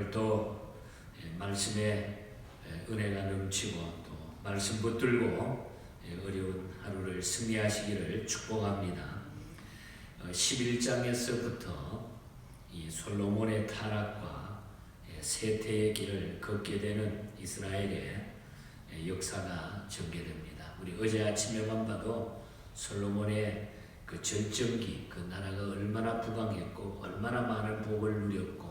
오늘도 말씀에 은혜가 넘치고 또 말씀 붙들고 어려운 하루를 승리하시기를 축복합니다. 11장에서부터 이 솔로몬의 타락과 쇠퇴의 길을 걷게 되는 이스라엘의 역사가 전개됩니다. 우리 어제 아침에만 봐도 솔로몬의 그 절정기, 그 나라가 얼마나 부강했고 얼마나 많은 복을 누렸고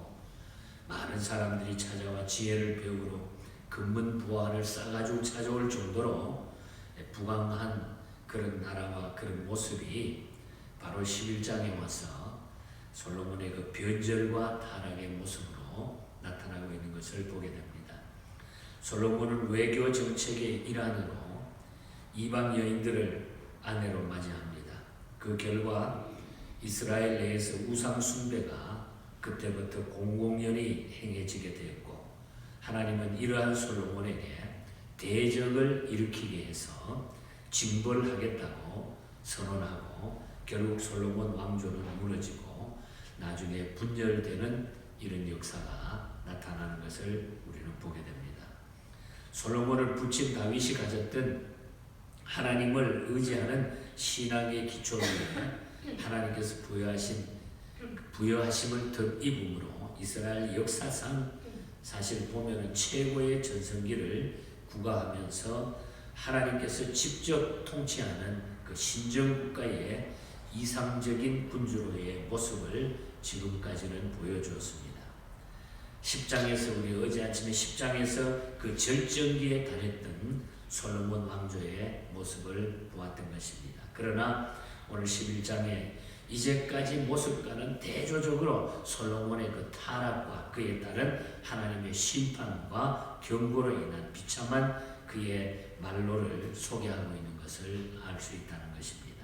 많은 사람들이 찾아와 지혜를 배우러 금문 부활을 싸가지고 찾아올 정도로 부강한 그런 나라와 그런 모습이 바로 11장에 와서 솔로몬의 그 변절과 타락의 모습으로 나타나고 있는 것을 보게 됩니다. 솔로몬은 외교 정책의 일환으로 이방 여인들을 아내로 맞이합니다. 그 결과 이스라엘 내에서 우상 숭배가 그때부터 공공연히 행해지게 되었고, 하나님은 이러한 솔로몬에게 대적을 일으키게 해서 징벌하겠다고 선언하고 결국 솔로몬 왕조는 무너지고 나중에 분열되는 이런 역사가 나타나는 것을 우리는 보게 됩니다. 솔로몬을 붙인 다윗이 가졌던 하나님을 의지하는 신앙의 기초를 하나님께서 부여하심을 덧입음으로 이스라엘 역사상 사실 보면 최고의 전성기를 구가하면서 하나님께서 직접 통치하는 그 신정국가의 이상적인 군주로의 모습을 지금까지는 보여주었습니다. 10장에서 우리 어제 아침에 10장에서 그 절정기에 달했던 솔로몬 왕조의 모습을 보았던 것입니다. 그러나 오늘 11장에 이제까지 모습과는 대조적으로 솔로몬의 그 타락과 그에 따른 하나님의 심판과 경고로 인한 비참한 그의 말로를 소개하고 있는 것을 알 수 있다는 것입니다.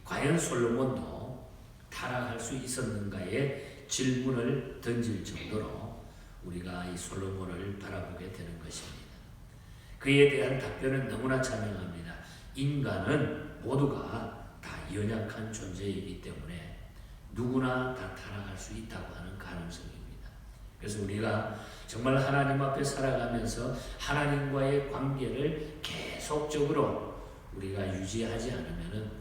과연 솔로몬도 타락할 수 있었는가의 질문을 던질 정도로 우리가 이 솔로몬을 바라보게 되는 것입니다. 그에 대한 답변은 너무나 자명합니다. 인간은 모두가 다 연약한 존재이기 때문에 누구나 다 타락할 수 있다고 하는 가능성입니다. 그래서 우리가 정말 하나님 앞에 살아가면서 하나님과의 관계를 계속적으로 우리가 유지하지 않으면은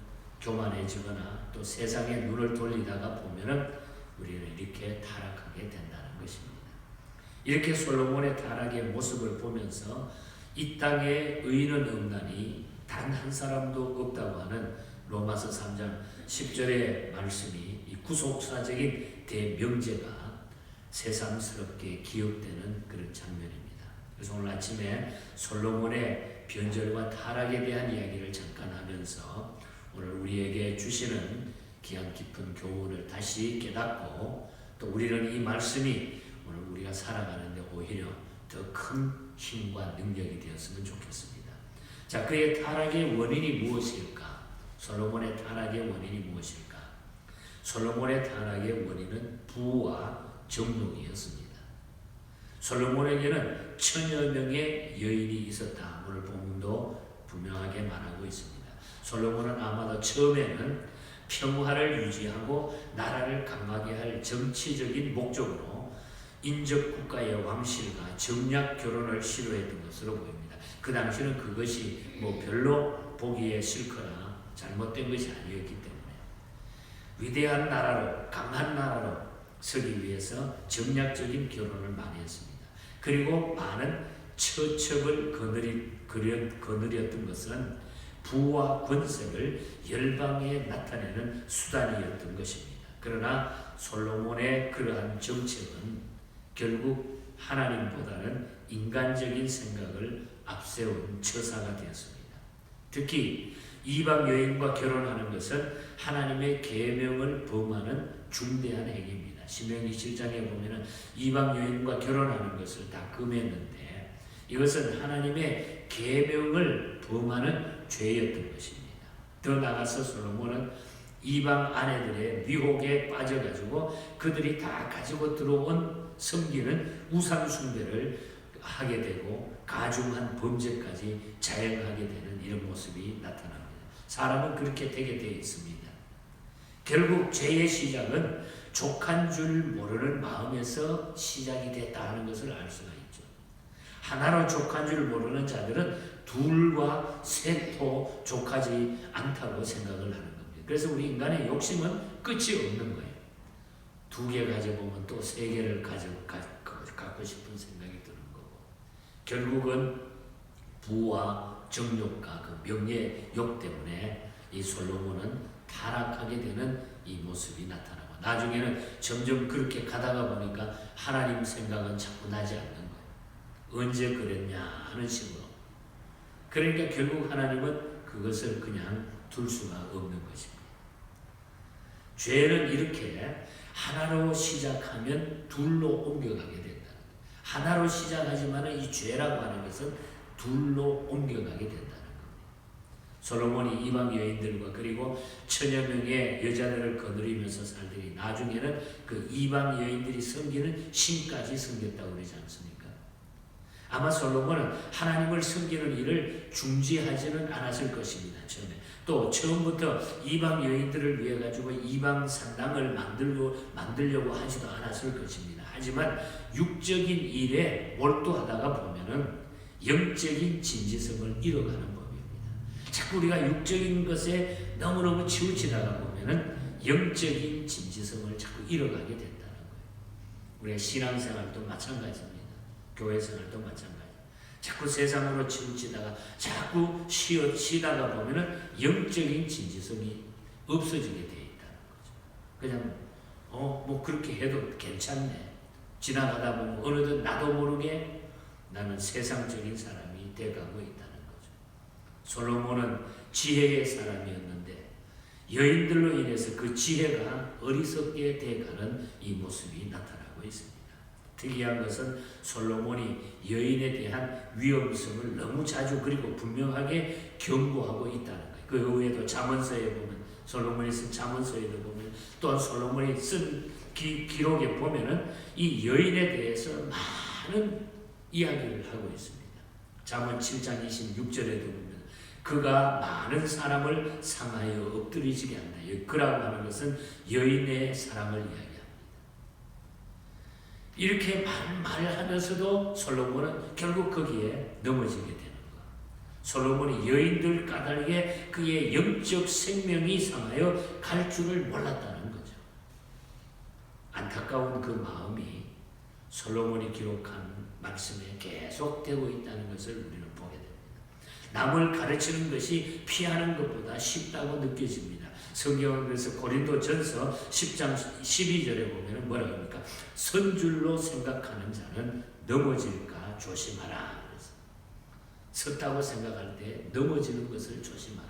교만해지거나 또 세상에 눈을 돌리다가 보면은 우리는 이렇게 타락하게 된다는 것입니다. 이렇게 솔로몬의 타락의 모습을 보면서 이 땅에 의인은 없나니 단 한 사람도 없다고 하는 로마서 3장 10절의 말씀이 이 구속사적인 대명제가 새삼스럽게 기억되는 그런 장면입니다. 그래서 오늘 아침에 솔로몬의 변절과 타락에 대한 이야기를 잠깐 하면서 오늘 우리에게 주시는 귀한 깊은 교훈을 다시 깨닫고 또 우리는 이 말씀이 오늘 우리가 살아가는데 오히려 더 큰 힘과 능력이 되었으면 좋겠습니다. 자, 그의 타락의 원인이 무엇일까? 솔로몬의 타락의 원인이 무엇일까? 솔로몬의 타락의 원인은 부와 정욕이었습니다. 솔로몬에게는 1000여 명의 여인이 있었다. 오늘 본문도 분명하게 말하고 있습니다. 솔로몬은 아마도 처음에는 평화를 유지하고 나라를 강하게 할 정치적인 목적으로 인접 국가의 왕실과 정략 결혼을 시도했던 것으로 보입니다. 그 당시는 그것이 별로 보기에 싫거나 잘못된 것이 아니었기 때문에 위대한 나라로, 강한 나라로 서기 위해서 정략적인 결혼을 많이 했습니다. 그리고 많은 처첩을 거느렸던 것은 부와 권세를 열방에 나타내는 수단이었던 것입니다. 그러나 솔로몬의 그러한 정책은 결국 하나님보다는 인간적인 생각을 앞세운 처사가 되었습니다. 특히 이방 여인과 결혼하는 것은 하나님의 계명을 범하는 중대한 행위입니다. 신명기 7장에 보면은 이방 여인과 결혼하는 것을 다 금했는데 이것은 하나님의 계명을 범하는 죄였던 것입니다. 더 나아가서 솔로몬은 이방 아내들의 미혹에 빠져가지고 그들이 다 가지고 들어온 섬기는 우상 숭배를 하게 되고 가중한 범죄까지 자행하게 되는 이런 모습이 나타납니다. 사람은 그렇게 되게 되어 있습니다. 결국 죄의 시작은 족한 줄 모르는 마음에서 시작이 됐다 하는 것을 알 수가 있죠. 하나로 족한 줄 모르는 자들은 둘과 셋도 족하지 않다고 생각을 하는 겁니다. 그래서 우리 인간의 욕심은 끝이 없는 거예요. 2개 가져보면 또 3개를 갖고 싶은 생각이 드는 거고, 결국은 부와 정욕과 그 명예욕 때문에 이 솔로몬은 타락하게 되는 이 모습이 나타나고, 나중에는 점점 그렇게 가다가 보니까 하나님 생각은 자꾸 나지 않는 거예요. 언제 그랬냐 하는 식으로. 그러니까 결국 하나님은 그것을 그냥 둘 수가 없는 것입니다. 죄는 이렇게 하나로 시작하면 둘로 옮겨가게 된다. 하나로 시작하지만 이 죄라고 하는 것은 둘로 옮겨가게 된다는 겁니다. 솔로몬이 이방 여인들과 그리고 천여 명의 여자들을 거느리면서 살더니 나중에는 그 이방 여인들이 섬기는 신까지 섬겼다고 그러지 않습니까? 아마 솔로몬은 하나님을 섬기는 일을 중지하지는 않았을 것입니다. 또 처음부터 이방 여인들을 위해 가지고 이방 산당을 만들려고 하지도 않았을 것입니다. 하지만 육적인 일에 몰두하다가 보면은 영적인 진지성을 잃어가는 법입니다. 자꾸 우리가 육적인 것에 너무너무 치우치다가 보면은 영적인 진지성을 자꾸 잃어가게 된다는 거예요. 우리가 신앙생활도 마찬가지입니다. 교회 생활도 마찬가지. 자꾸 세상으로 치우치다가 자꾸 쉬다가 보면은 영적인 진지성이 없어지게 돼 있다는 거죠. 그냥 뭐 그렇게 해도 괜찮네. 지나가다 보면 어느덧 나도 모르게 나는 세상적인 사람이 돼가고 있다는 거죠. 솔로몬은 지혜의 사람이었는데 여인들로 인해서 그 지혜가 어리석게 돼가는 이 모습이 나타나고 있습니다. 특이한 것은 솔로몬이 여인에 대한 위험성을 너무 자주 그리고 분명하게 경고하고 있다는 거예요. 그 외에도 잠언서에 보면, 솔로몬이 쓴 잠언서에도 보면, 또한 솔로몬이 쓴 기록에 보면은 이 여인에 대해서 많은 이야기를 하고 있습니다. 잠언 7장 26절에도 보면 그가 많은 사람을 상하여 엎드리지게 한다. 그라고 하는 것은 여인의 사랑을 이야기합니다. 이렇게 말을 하면서도 솔로몬은 결국 거기에 넘어지게 되는 것. 솔로몬이 여인들 까닭에 그의 영적 생명이 상하여 갈 줄을 몰랐다는 거죠. 안타까운 그 마음이 솔로몬이 기록한 말씀에 계속되고 있다는 것을 우리는 보게 됩니다. 남을 가르치는 것이 피하는 것보다 쉽다고 느껴집니다. 성경은 그래서 고린도전서 10장 12절에 보면 뭐라고 합니까? 선줄로 생각하는 자는 넘어질까 조심하라. 그래서 섰다고 생각할 때 넘어지는 것을 조심하라.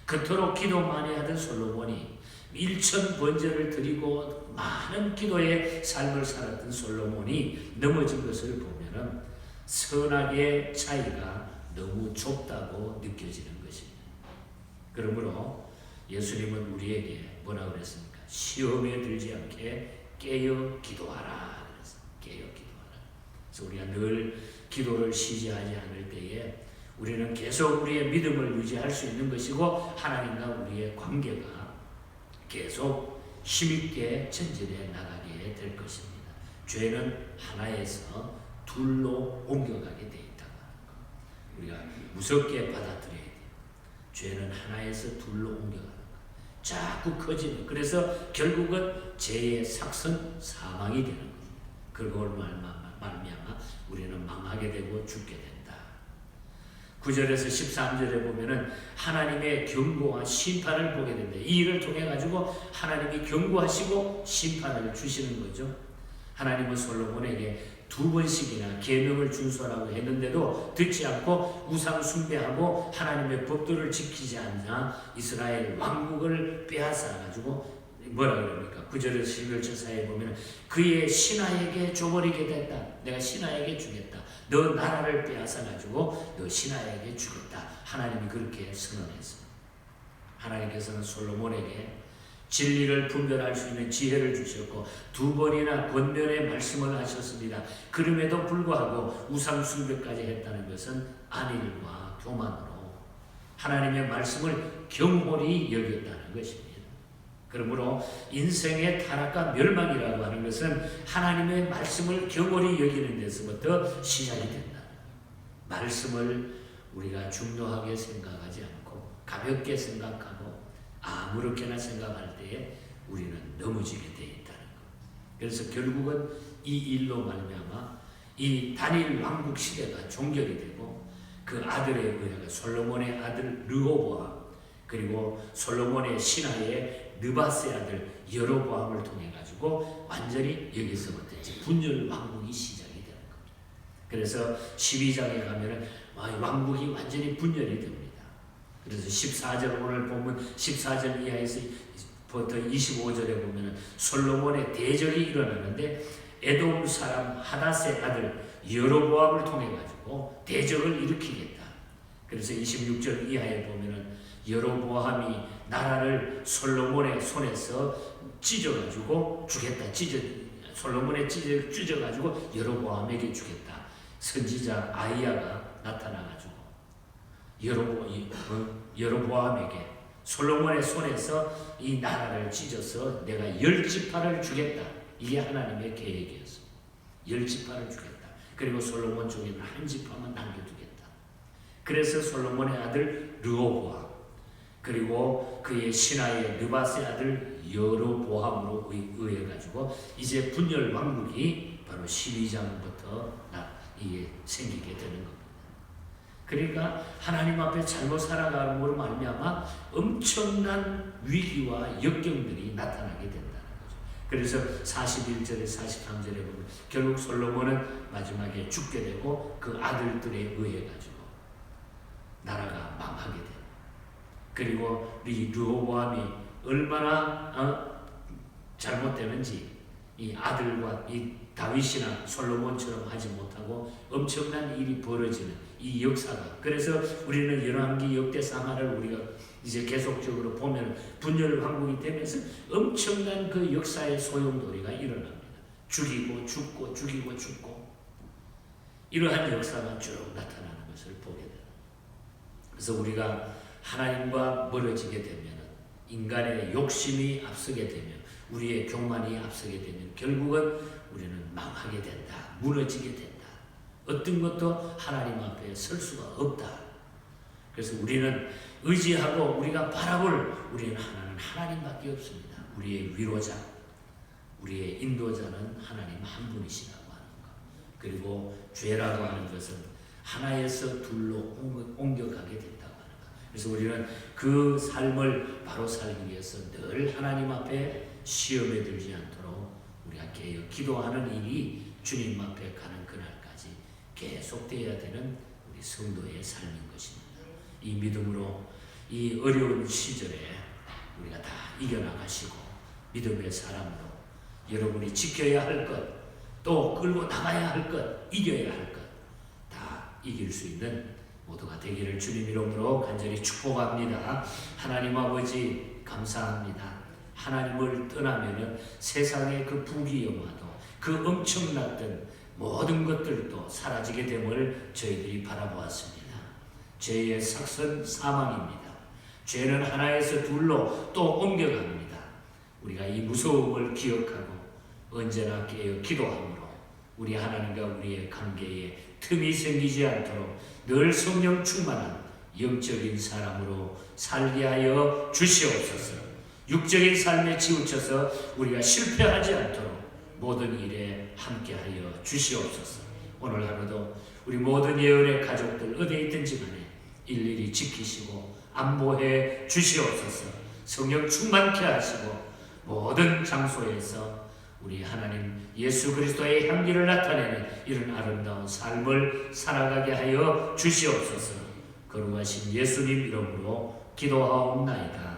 그토록 기도 많이 하던 솔로몬이 1000번제를 드리고 많은 기도의 삶을 살았던 솔로몬이 넘어진 것을 보면은 선악의 차이가 너무 좁다고 느껴지는 것입니다. 그러므로 예수님은 우리에게 뭐라고 그랬습니까? 시험에 들지 않게 깨어 기도하라. 그래서 깨어 기도하라. 그래서 우리가 늘 기도를 쉬지하지 않을 때에 우리는 계속 우리의 믿음을 유지할 수 있는 것이고 하나님과 우리의 관계가 계속 힘있게 전진해 나가게 될 것입니다. 죄는 하나에서 둘로 옮겨가게 돼 있다고 하는 것. 우리가 무섭게 받아들여야 돼요. 죄는 하나에서 둘로 옮겨가는 것. 자꾸 커지는. 그래서 결국은 죄의 삭선 사망이 되는 겁니다. 그걸 말미암아 우리는 망하게 되고 죽게 된다. 9절에서 13절에 보면은 하나님의 경고와 심판을 보게 된다. 이 일을 통해 가지고 하나님이 경고하시고 심판을 주시는 거죠. 하나님은 솔로몬에게 2번씩이나 계명을 준수하라고 했는데도 듣지 않고 우상 숭배하고 하나님의 법도를 지키지 않자 이스라엘 왕국을 빼앗아 가지고 뭐라 그럽니까? 9절에서 11절 사이에 보면 그의 신하에게 줘버리게 됐다. 내가 신하에게 주겠다. 너 나라를 빼앗아 가지고 너 신하에게 주겠다. 하나님이 그렇게 선언했습니다. 하나님께서는 솔로몬에게 진리를 분별할 수 있는 지혜를 주셨고 2번이나 권면의 말씀을 하셨습니다. 그럼에도 불구하고 우상 숭배까지 했다는 것은 안일과 교만으로 하나님의 말씀을 경홀히 여겼다는 것입니다. 그러므로 인생의 타락과 멸망이라고 하는 것은 하나님의 말씀을 경홀히 여기는 데서부터 시작이 된다. 말씀을 우리가 중요하게 생각하지 않고 가볍게 생각하고 아무렇게나 생각할 때에 우리는 넘어지게 되어 있다는 것. 그래서 결국은 이 일로 말미암아 이 다니엘 왕국 시대가 종결이 되고 그 아들에 의하여 솔로몬의 아들 르호보암 그리고 솔로몬의 신하의 느바세 아들 여로보암을 통해 가지고 완전히 여기서부터 이제 분열 왕국이 시작이 되는 겁니다. 그래서 12장에 가면은 왕국이 완전히 분열이 됩니다. 그래서 14절 오늘 보면 14절 이하에서부터 25절에 보면은 솔로몬의 대적이 일어나는데 에돔 사람 하닷의 아들 여로보암을 통해 가지고 대적을 일으키겠다. 그래서 26절 이하에 보면은 여로보암이 나라를 솔로몬의 손에서 찢어가지고 주겠다. 솔로몬의 찢어가지고 여로보암에게 주겠다. 선지자 아이야가 나타나가지고 여로보암에게 솔로몬의 손에서 이 나라를 찢어서 내가 10지파를 주겠다. 이게 하나님의 계획이었어. 10지파를 주겠다. 그리고 솔로몬 중에는 한 지파만 남겨두겠다. 그래서 솔로몬의 아들 르호보암 그리고 그의 신하의 느바세 아들 여로보암으로 의해 가지고 이제 분열 왕국이 바로 12장부터 이게 생기게 되는 겁니다. 그러니까 하나님 앞에 잘못 살아감으로 말미암아 엄청난 위기와 역경들이 나타나게 된다는 거죠. 그래서 41절에 43절에 보면 결국 솔로몬은 마지막에 죽게 되고 그 아들들에 의해 가지고 나라가 망하게 돼요. 그리고 이 르호보암이 얼마나 잘못되는지 이 아들과 이 다윗이나 솔로몬처럼 하지 못하고 엄청난 일이 벌어지는 이 역사가, 그래서 우리는 열왕기 역대상하를 우리가 이제 계속적으로 보면 분열 왕국이 되면서 엄청난 그 역사의 소용돌이가 일어납니다. 죽이고 죽고 죽이고 죽고 이러한 역사가 쭉 나타나는 것을 보게 됩니다. 그래서 우리가 하나님과 멀어지게 되면 인간의 욕심이 앞서게 되면 우리의 교만이 앞서게 되면 결국은 우리는 망하게 된다. 무너지게 된다. 어떤 것도 하나님 앞에 설 수가 없다. 그래서 우리는 의지하고 우리가 바라볼 우리는 하나님밖에 없습니다. 우리의 위로자, 우리의 인도자는 하나님 한 분이시라고 하는 것. 그리고 죄라고 하는 것은 하나에서 둘로 옮겨가게 된다고 하는 것. 그래서 우리는 그 삶을 바로 살기 위해서 늘 하나님 앞에 시험에 들지 않도록 우리가 깨어 기도하는 일이 주님 앞에 가는 그날까지 계속되어야 되는 우리 성도의 삶인 것입니다. 이 믿음으로 이 어려운 시절에 우리가 다 이겨나가시고 믿음의 사람으로 여러분이 지켜야 할 것, 또 끌고 나가야 할 것, 이겨야 할 것 다 이길 수 있는 모두가 되기를 주님 이름으로 간절히 축복합니다. 하나님 아버지 감사합니다. 하나님을 떠나면은 세상의 그 부귀영화도 그 엄청났던 모든 것들도 사라지게 됨을 저희들이 바라보았습니다. 죄의 삭선 사망입니다. 죄는 하나에서 둘로 또 옮겨갑니다. 우리가 이 무서움을 기억하고 언제나 깨어 기도함으로 우리 하나님과 우리의 관계에 틈이 생기지 않도록 늘 성령 충만한 영적인 사람으로 살게 하여 주시옵소서. 육적인 삶에 치우쳐서 우리가 실패하지 않도록 모든 일에 함께하여 주시옵소서. 오늘 하루도 우리 모든 예언의 가족들 어디에 있든지 간에 일일이 지키시고 안보해 주시옵소서. 성령 충만케 하시고 모든 장소에서 우리 하나님 예수 그리스도의 향기를 나타내는 이런 아름다운 삶을 살아가게 하여 주시옵소서. 거룩하신 예수님 이름으로 기도하옵나이다.